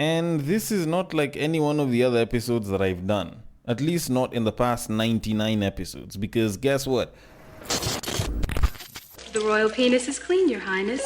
And this is not like any one of the other episodes that I've done. At least not in the past 99 episodes. Because guess what? The royal penis is clean, Your Highness.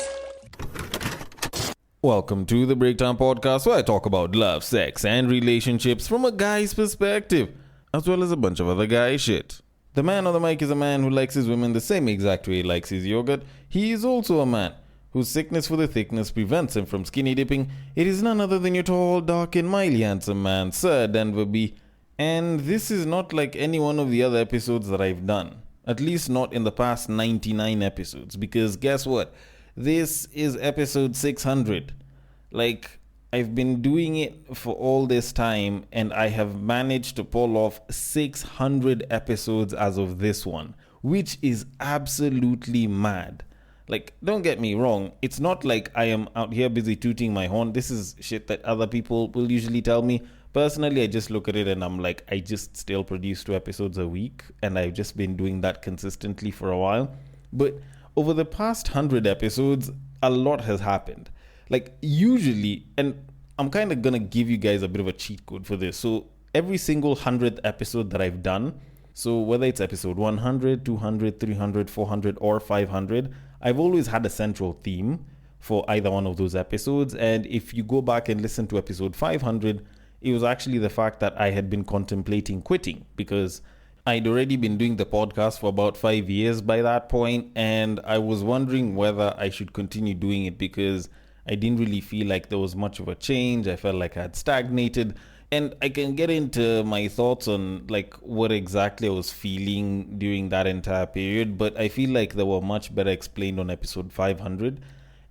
Welcome to the Breakdown Podcast, where I talk about love, sex, and relationships from a guy's perspective, as well as a bunch of other guy shit. The man on the mic is a man who likes his women the same exact way he likes his yogurt. He is also a man whose sickness for the thickness prevents him from skinny dipping. It is none other than your tall, dark, and mildly handsome man, Sir Denver B. And this is not like any one of the other episodes that I've done. At least not in the past 99 episodes. Because guess what? This is episode 600. Like, I've been doing it for all this time and I have managed to pull off 600 episodes as of this one, which is absolutely mad. Like, don't get me wrong, it's not like I am out here busy tooting my horn. This is shit that other people will usually tell me. Personally, I just look at it and I'm like, I just still produce 2 episodes a week, and I've just been doing that consistently for a while. But over the past 100 episodes, a lot has happened. Like, usually, and I'm kind of gonna give you guys a bit of a cheat code for this. So every single 100th episode that I've done, so whether it's episode 100, 200, 300, 400, or 500, I've always had a central theme for either one of those episodes. And if you go back and listen to episode 500, it was actually the fact that I had been contemplating quitting, because I'd already been doing the podcast for about 5 years by that point, and I was wondering whether I should continue doing it because I didn't really feel like there was much of a change. I felt like I had stagnated, and I can get into my thoughts on like what exactly I was feeling during that entire period, but I feel like they were much better explained on episode 500.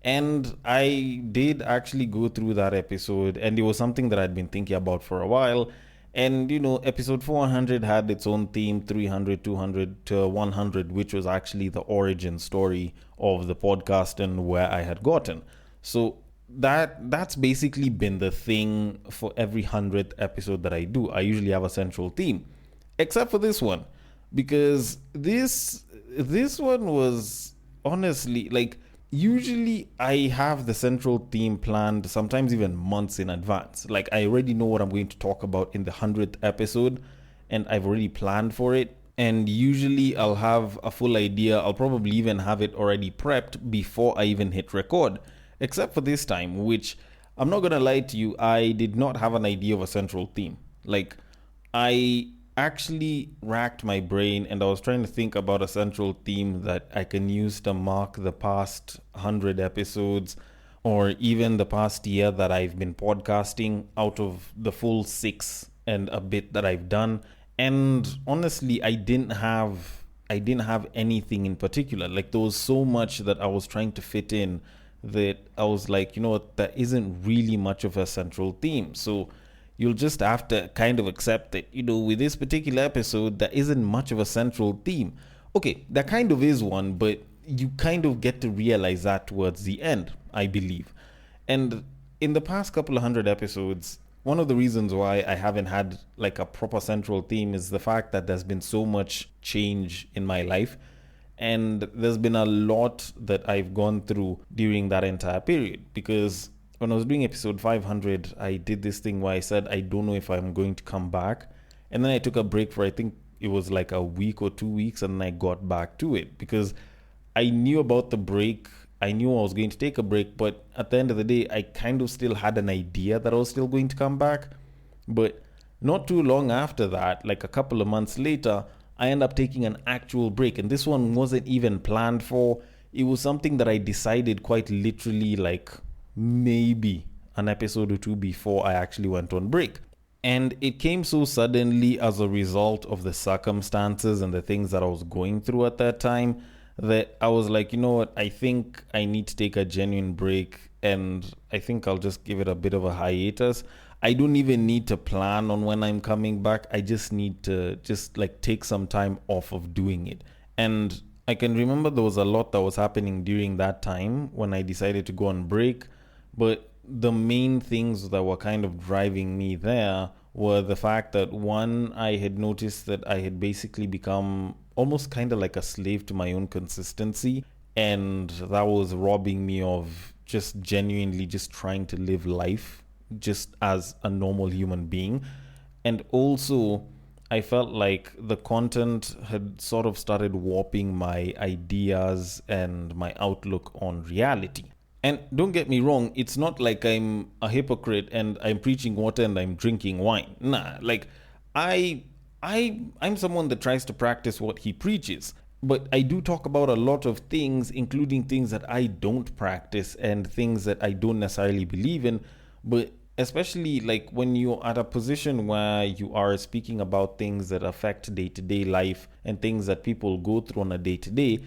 And I did actually go through that episode, and it was something that I'd been thinking about for a while. And you know, episode 400 had its own theme, 300, 200 to 100, which was actually the origin story of the podcast and where I had gotten. So that's basically been the thing for every 100th episode that I do. I usually have a central theme, except for this one, because this one was honestly like, usually I have the central theme planned sometimes even months in advance. Like, I already know what I'm going to talk about in the 100th episode, and I've already planned for it. And usually I'll have a full idea. I'll probably even have it already prepped before I even hit record. Except for this time, which, I'm not gonna lie to you, I did not have an idea of a central theme. Like, I actually racked my brain and I was trying to think about a central theme that I can use to mark the past 100 episodes, or even the past year that I've been podcasting out of the full 6 and a bit that I've done. And honestly, I didn't have anything in particular. Like, there was so much that I was trying to fit in that I was like, you know what, there isn't really much of a central theme. So you'll just have to kind of accept that, you know, with this particular episode, there isn't much of a central theme. Okay, there kind of is one, but you kind of get to realize that towards the end, I believe. And in the past couple of 100 episodes, one of the reasons why I haven't had like a proper central theme is the fact that there's been so much change in my life. And there's been a lot that I've gone through during that entire period. Because when I was doing episode 500, I did this thing where I said, I don't know if I'm going to come back. And then I took a break for, I think it was like a week or 2 weeks, and then I got back to it. Because I knew about the break. I knew I was going to take a break. But at the end of the day, I kind of still had an idea that I was still going to come back. But not too long after that, like a couple of months later, I end up taking an actual break. And this one wasn't even planned for. It was something that I decided quite literally like maybe an episode or 2 before I actually went on break. And it came so suddenly as a result of the circumstances and the things that I was going through at that time that I was like, you know what, I think I need to take a genuine break, and I think I'll just give it a bit of a hiatus. I don't even need to plan on when I'm coming back. I just need to just like take some time off of doing it. And I can remember there was a lot that was happening during that time when I decided to go on break. But the main things that were kind of driving me there were the fact that, one, I had noticed that I had basically become almost kind of like a slave to my own consistency. And that was robbing me of just genuinely just trying to live life just as a normal human being. And also, I felt like the content had sort of started warping my ideas and my outlook on reality. And don't get me wrong, it's not like I'm a hypocrite and I'm preaching water and I'm drinking wine. Nah, like I I'm someone that tries to practice what he preaches. But I do talk about a lot of things, including things that I don't practice and things that I don't necessarily believe in. But especially like when you're at a position where you are speaking about things that affect day-to-day life and things that people go through on a day-to-day,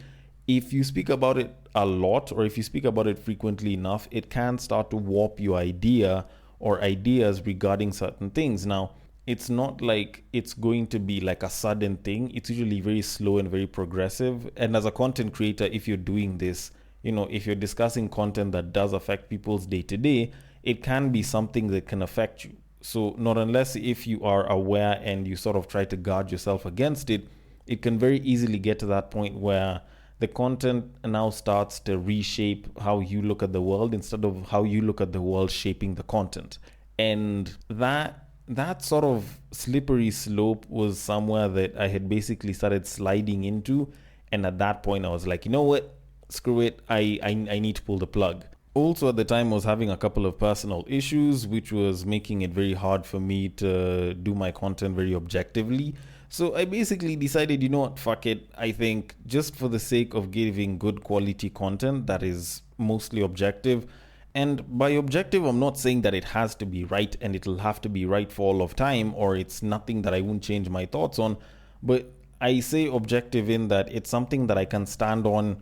if you speak about it a lot or if you speak about it frequently enough, it can start to warp your idea or ideas regarding certain things. Now, it's not like it's going to be like a sudden thing. It's usually very slow and very progressive. And as a content creator, if you're doing this, if you're discussing content that does affect people's day to day, it can be something that can affect you. So, not unless if you are aware and you sort of try to guard yourself against it, it can very easily get to that point where the content now starts to reshape how you look at the world instead of how you look at the world shaping the content. And that sort of slippery slope was somewhere that I had basically started sliding into. And at that point, I was like, you know what? Screw it. I need to pull the plug. Also, at the time, I was having a couple of personal issues, which was making it very hard for me to do my content very objectively. So I basically decided, you know what, fuck it. I think just for the sake of giving good quality content that is mostly objective, and by objective, I'm not saying that it has to be right and it'll have to be right for all of time, or it's nothing that I won't change my thoughts on, but I say objective in that it's something that I can stand on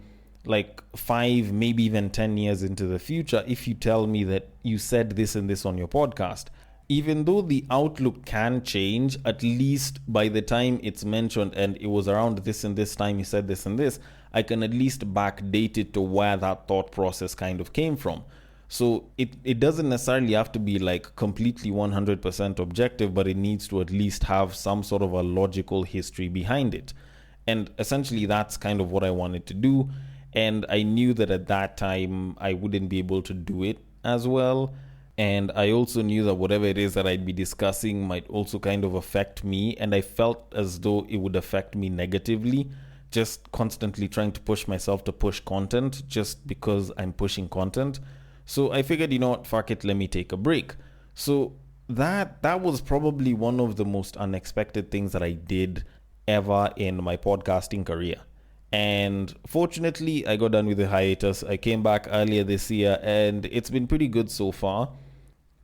like 5, maybe even 10 years into the future if you tell me that you said this and this on your podcast. Even though the outlook can change, at least by the time it's mentioned and it was around this and this time you said this and this, I can at least backdate it to where that thought process kind of came from. So it doesn't necessarily have to be like completely 100% objective, but it needs to at least have some sort of a logical history behind it. And essentially that's kind of what I wanted to do. And I knew that at that time I wouldn't be able to do it as well. And I also knew that whatever it is that I'd be discussing might also kind of affect me. And I felt as though it would affect me negatively, just constantly trying to push myself to push content just because I'm pushing content. So I figured, you know what, fuck it, let me take a break. So that was probably one of the most unexpected things that I did ever in my podcasting career. And fortunately, I got done with the hiatus. I came back earlier this year and it's been pretty good so far.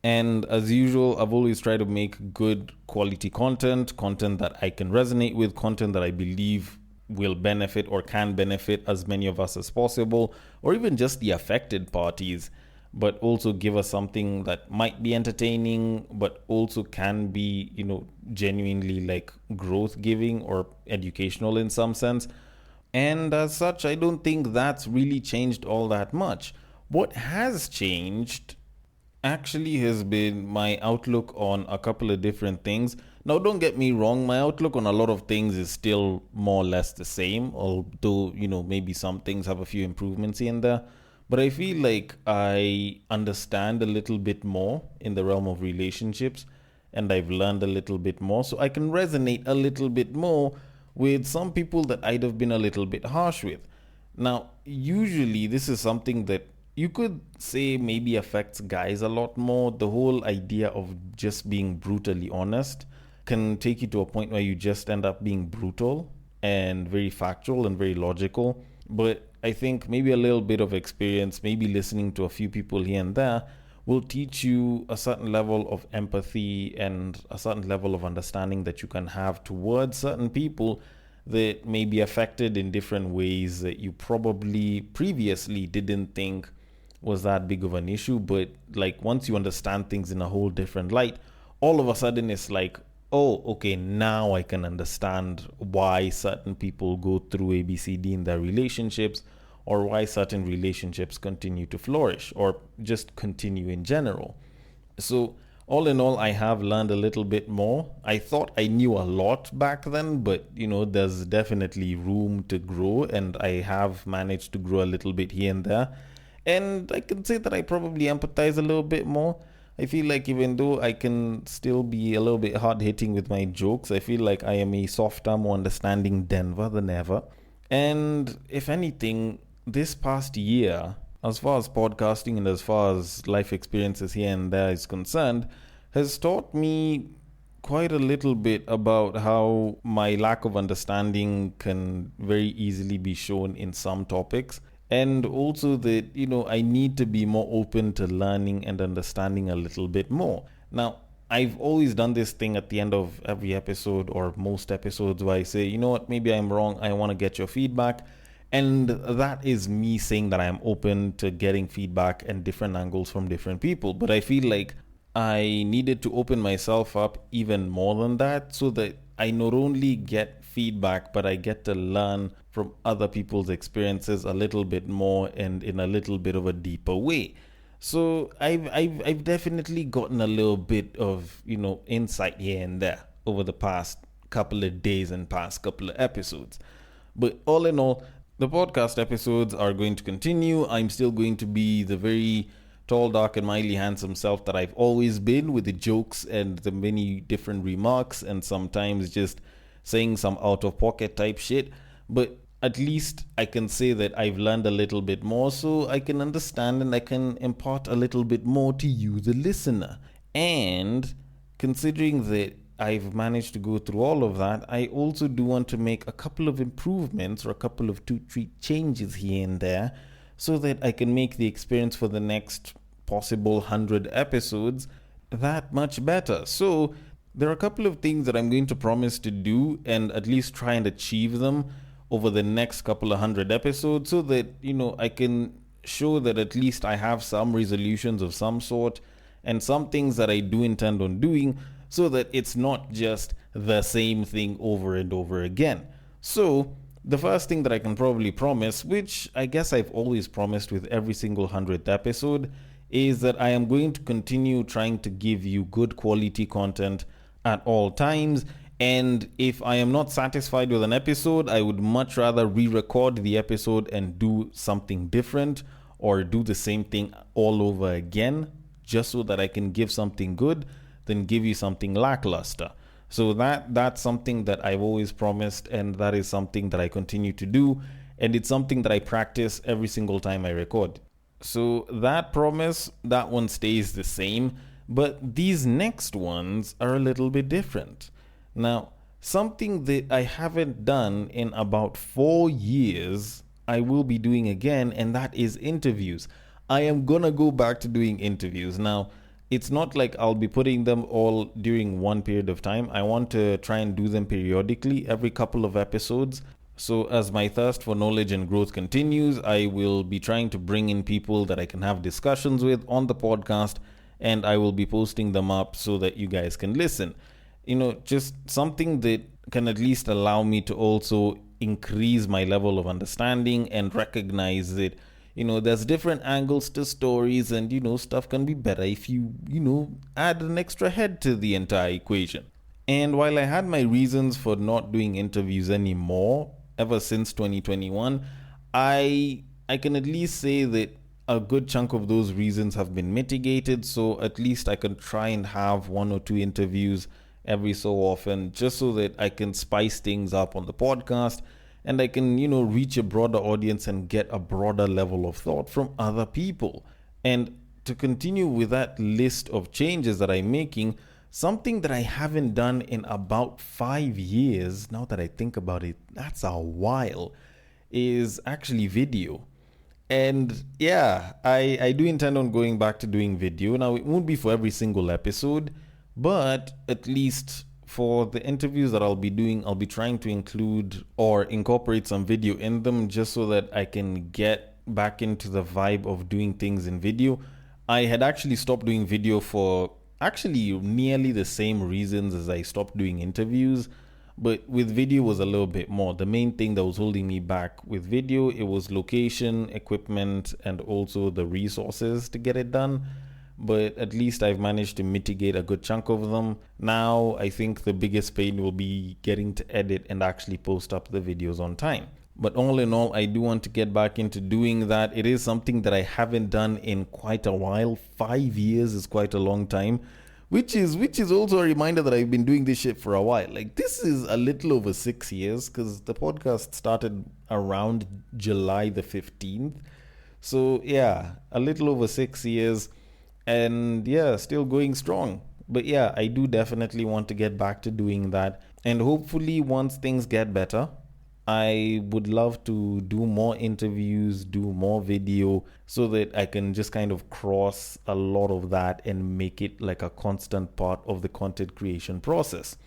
And as usual, I've always tried to make good quality content that I can resonate with, content that I believe will benefit or can benefit as many of us as possible, or even just the affected parties, but also give us something that might be entertaining, but also can be, genuinely like growth giving or educational in some sense. And as such, I don't think that's really changed all that much. What has changed actually has been my outlook on a couple of different things. Now, don't get me wrong, my outlook on a lot of things is still more or less the same, although, maybe some things have a few improvements here and there. But I feel like I understand a little bit more in the realm of relationships, and I've learned a little bit more, so I can resonate a little bit more with some people that I'd have been a little bit harsh with. Now, usually this is something that you could say maybe affects guys a lot more. The whole idea of just being brutally honest can take you to a point where you just end up being brutal and very factual and very logical. But I think maybe a little bit of experience, maybe listening to a few people here and there, will teach you a certain level of empathy and a certain level of understanding that you can have towards certain people that may be affected in different ways that you probably previously didn't think was that big of an issue. But like once you understand things in a whole different light, all of a sudden it's like, oh, okay, now I can understand why certain people go through ABCD in their relationships, or why certain relationships continue to flourish or just continue in general. So all in all, I have learned a little bit more. I thought I knew a lot back then, but there's definitely room to grow, and I have managed to grow a little bit here and there. And I can say that I probably empathize a little bit more. I feel like even though I can still be a little bit hard hitting with my jokes, I feel like I am a softer, more understanding Denver than ever. And if anything, this past year, as far as podcasting and as far as life experiences here and there is concerned, has taught me quite a little bit about how my lack of understanding can very easily be shown in some topics, and also that I need to be more open to learning and understanding a little bit more. Now, I've always done this thing at the end of every episode or most episodes where I say, you know what, maybe I'm wrong, I want to get your feedback. And that is me saying that I am open to getting feedback and different angles from different people. But I feel like I needed to open myself up even more than that, so that I not only get feedback, but I get to learn from other people's experiences a little bit more and in a little bit of a deeper way. So I've definitely gotten a little bit of insight here and there over the past couple of days and past couple of episodes. But all in all, the podcast episodes are going to continue. I'm still going to be the very tall, dark, and mildly handsome self that I've always been, with the jokes and the many different remarks and sometimes just saying some out of pocket type shit. But at least I can say that I've learned a little bit more, so I can understand and I can impart a little bit more to you, the listener. And considering that I've managed to go through all of that, I also do want to make a couple of improvements or a couple of 2-3 changes here and there, so that I can make the experience for the next possible 100 episodes that much better. So there are a couple of things that I'm going to promise to do and at least try and achieve them over the next couple of 100 episodes, so that I can show that at least I have some resolutions of some sort and some things that I do intend on doing, so that it's not just the same thing over and over again. So the first thing that I can probably promise, which I guess I've always promised with every single 100th episode, is that I am going to continue trying to give you good quality content at all times. And if I am not satisfied with an episode, I would much rather re-record the episode and do something different, or do the same thing all over again, just so that I can give something good than give you something lackluster. So that's something that I've always promised, and that is something that I continue to do, and it's something that I practice every single time I record. So that promise, that one stays the same, but these next ones are a little bit different. Now, something that I haven't done in about 4 years, I will be doing again, and that is interviews. I am gonna go back to doing interviews. Now, it's not like I'll be putting them all during one period of time. I want to try and do them periodically, every couple of episodes. So as my thirst for knowledge and growth continues, I will be trying to bring in people that I can have discussions with on the podcast, and I will be posting them up so that you guys can listen. Just something that can at least allow me to also increase my level of understanding and recognize that there's different angles to stories, and stuff can be better if you add an extra head to the entire equation. And while I had my reasons for not doing interviews anymore ever since 2021, I can at least say that a good chunk of those reasons have been mitigated. So at least I can try and have 1 or 2 interviews every so often, just so that I can spice things up on the podcast, and I can, reach a broader audience and get a broader level of thought from other people. And to continue with that list of changes that I'm making, something that I haven't done in about 5 years, now that I think about it, that's a while, is actually video. And yeah, I do intend on going back to doing video. Now, it won't be for every single episode, but at least for the interviews that I'll be doing, I'll be trying to include or incorporate some video in them, just so that I can get back into the vibe of doing things in video. I had actually stopped doing video for actually nearly the same reasons as I stopped doing interviews, but with video was a little bit more. The main thing that was holding me back with video, it was location, equipment, and also the resources to get it done. But at least I've managed to mitigate a good chunk of them. Now I think the biggest pain will be getting to edit and actually post up the videos on time. But all in all, I do want to get back into doing that. It is something that I haven't done in quite a while. 5 years is quite a long time, which is also a reminder that I've been doing this shit for a while. Like, this is a little over 6 years, because the podcast started around July the 15th. So yeah, a little over 6 years, and yeah, still going strong. But yeah, I do definitely want to get back to doing that. And hopefully once things get better, I would love to do more interviews, do more video, so that I can just kind of cross a lot of that and make it like a constant part of the content creation process.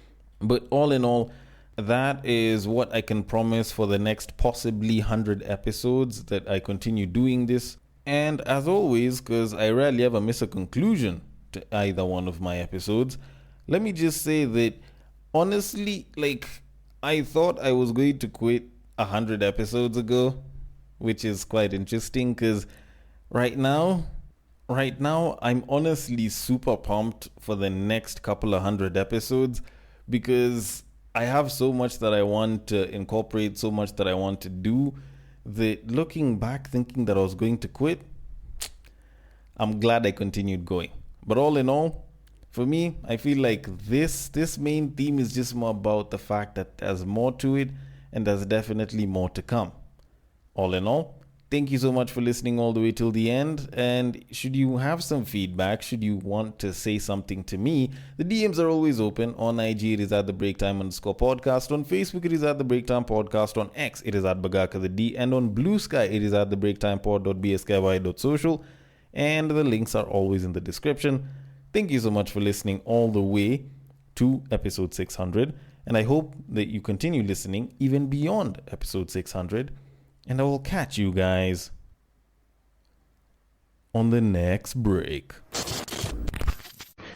But all in all, that is what I can promise for the next possibly 100 episodes that I continue doing this. And as always, because I rarely ever miss a conclusion to either one of my episodes, let me just say that honestly, like, I thought I was going to quit 100 episodes ago, which is quite interesting because right now, I'm honestly super pumped for the next couple of 100 episodes, because I have so much that I want to incorporate, so much that I want to do, that looking back, thinking that I was going to quit, I'm glad I continued going. But all in all, for me, I feel like this main theme is just more about the fact that there's more to it, and there's definitely more to come. All in all, thank you so much for listening all the way till the end. And should you have some feedback, should you want to say something to me, the DMs are always open. On IG, it is at the Breaktime_podcast. On Facebook, it is at the Breaktime Podcast. On X, it is at Bagaka the D. And on Bluesky, it is at the breaktimepod.bsky.social. And the links are always in the description. Thank you so much for listening all the way to episode 600. And I hope that you continue listening even beyond episode 600. And I will catch you guys on the next break.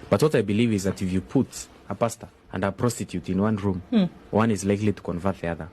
But what I believe is that if you put a pastor and a prostitute in one room, one is likely to convert the other.